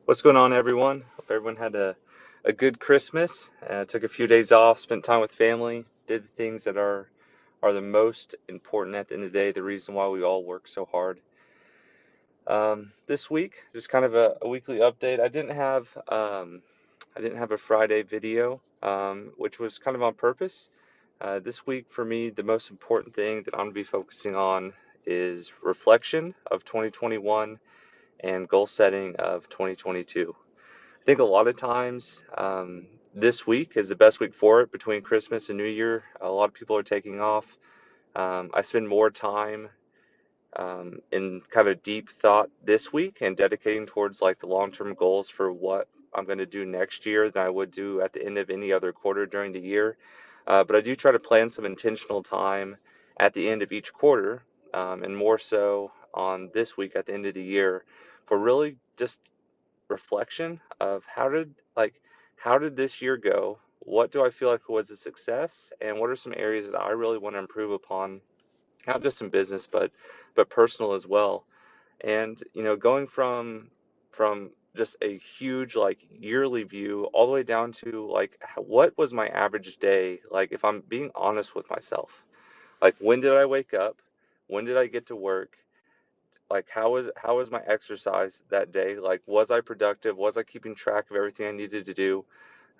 What's going on, everyone? Hope everyone had a good Christmas. Took a few days off, spent time with family, did the things that are the most important at the end of the day, the reason why we all work so hard. This week, just kind of a weekly update. I didn't have a Friday video, which was kind of on purpose. This week for me, the most important thing that I'm gonna be focusing on is reflection of 2021 and goal setting of 2022. I think a lot of times this week is the best week for it between Christmas and New Year. A lot of people are taking off. I spend more time in kind of deep thought this week and dedicating towards like the long-term goals for what I'm going to do next year than I would do at the end of any other quarter during the year. But I do try to plan some intentional time at the end of each quarter, and more so on this week at the end of the year for really just reflection of how did this year go? What do I feel like was a success, and what are some areas that I really want to improve upon, not just in business but personal as well. And going from just a huge like yearly view all the way down to like what was my average day, like if I'm being honest with myself, like when did I wake up, when did I get to work, like how was my exercise that day, like was I productive, was I keeping track of everything I needed to do,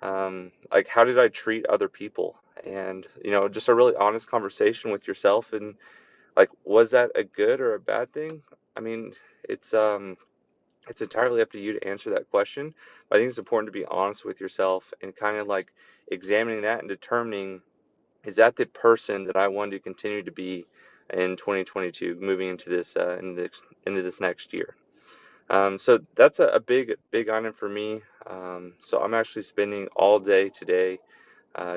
like how did I treat other people, and just a really honest conversation with yourself, and like was that a good or a bad thing. I mean, it's entirely up to you to answer that question, but I think it's important to be honest with yourself and kind of like examining that and determining, is that the person that I want to continue to be in 2022, moving into this next year? So that's a big item for me. So I'm actually spending all day today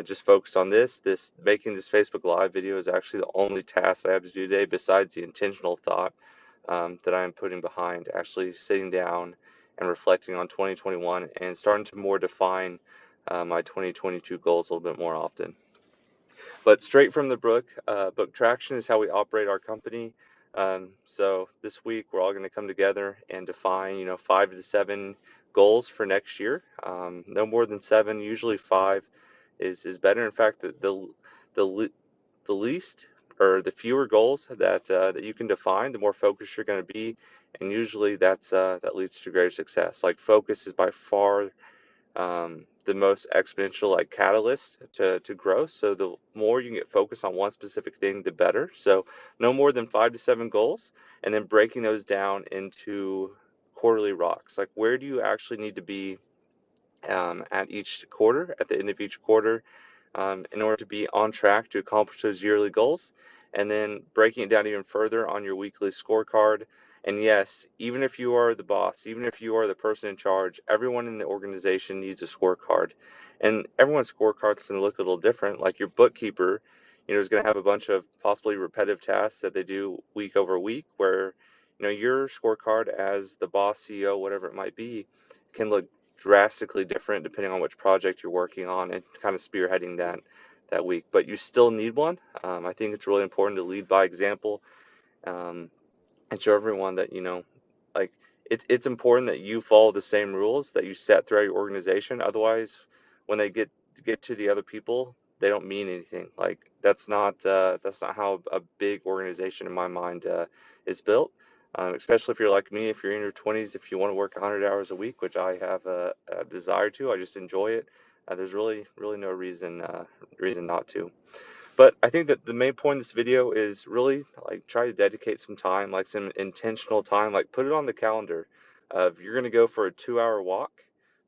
just focused on this. Making this Facebook Live video is actually the only task I have to do today, besides the intentional thought that I am putting behind actually sitting down and reflecting on 2021 and starting to more define my 2022 goals a little bit more often. But straight from the book Traction is how we operate our company. So this week we're all going to come together and define, 5 to 7 goals for next year. No more than 7. Usually 5 is better. In fact, the least or the fewer goals that you can define, the more focused you're going to be, and usually that leads to greater success. Like focus is by far the most exponential like catalyst to growth. So the more you can get focused on one specific thing, the better. So no more than 5 to 7 goals, and then breaking those down into quarterly rocks. Like where do you actually need to be at each quarter, at the end of each quarter, in order to be on track to accomplish those yearly goals, and then breaking it down even further on your weekly scorecard. And yes, even if you are the boss, even if you are the person in charge, everyone in the organization needs a scorecard. And everyone's scorecard is going to look a little different. Like your bookkeeper, is going to have a bunch of possibly repetitive tasks that they do week over week, where, your scorecard as the boss, CEO, whatever it might be, can look drastically different depending on which project you're working on and kind of spearheading that week. But you still need one. I think it's really important to lead by example, um, and show everyone that like it's important that you follow the same rules that you set throughout your organization. Otherwise, when they get to the other people, they don't mean anything. Like that's not how a big organization in my mind is built. Especially if you're like me, if you're in your 20s, if you want to work 100 hours a week, which I have a desire to, I just enjoy it. There's really no reason not to. But I think that the main point of this video is really like try to dedicate some time, like some intentional time, like put it on the calendar of you're going to go for a 2-hour walk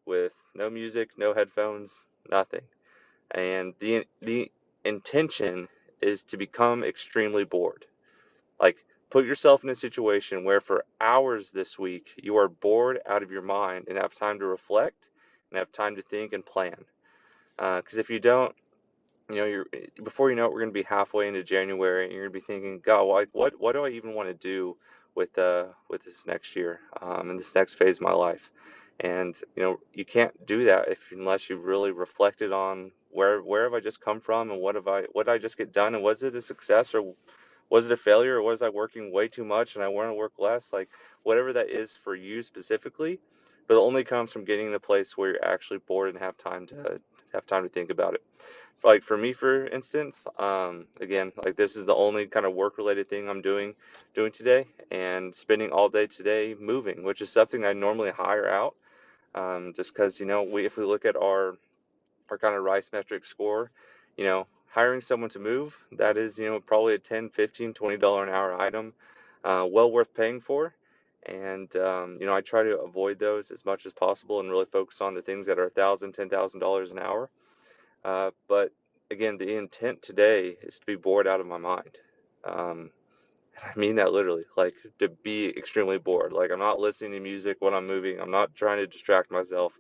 with no music, no headphones, nothing. And the intention is to become extremely bored. Like put yourself in a situation where for hours this week you are bored out of your mind and have time to reflect and have time to think and plan. Because if you don't, you're before you know it, we're going to be halfway into January, and you're going to be thinking, God, like what do I even want to do with this next year, and this next phase of my life? And you can't do that unless you've really reflected on where have I just come from, and what did I just get done, and was it a success, or was it a failure, or was I working way too much and I want to work less? Like whatever that is for you specifically, but it only comes from getting in a place where you're actually bored and have time to think about it. Like for me, for instance, again, like this is the only kind of work related thing I'm doing today, and spending all day today moving, which is something I normally hire out, just because, if we look at our kind of rice metric score, hiring someone to move, that is, probably a 10, 15, $20 an hour item, well worth paying for. And, I try to avoid those as much as possible and really focus on the things that are $1,000, $10,000 an hour. But again, the intent today is to be bored out of my mind. Um, I mean that literally, like to be extremely bored. Like I'm not listening to music when I'm moving. I'm not trying to distract myself.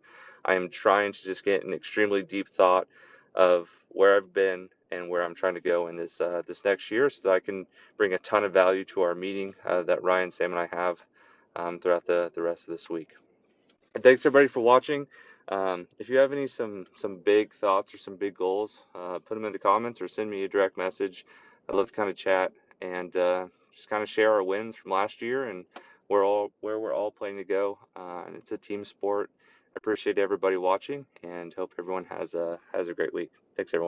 I am trying to just get an extremely deep thought of where I've been and where I'm trying to go in this next year, so that I can bring a ton of value to our meeting that Ryan, Sam, and I have throughout the rest of this week. And thanks everybody for watching. If you have some big thoughts or some big goals, put them in the comments or send me a direct message. I'd love to kind of chat and just kind of share our wins from last year and where we're all playing to go. And it's a team sport. I appreciate everybody watching and hope everyone has a great week. Thanks everyone.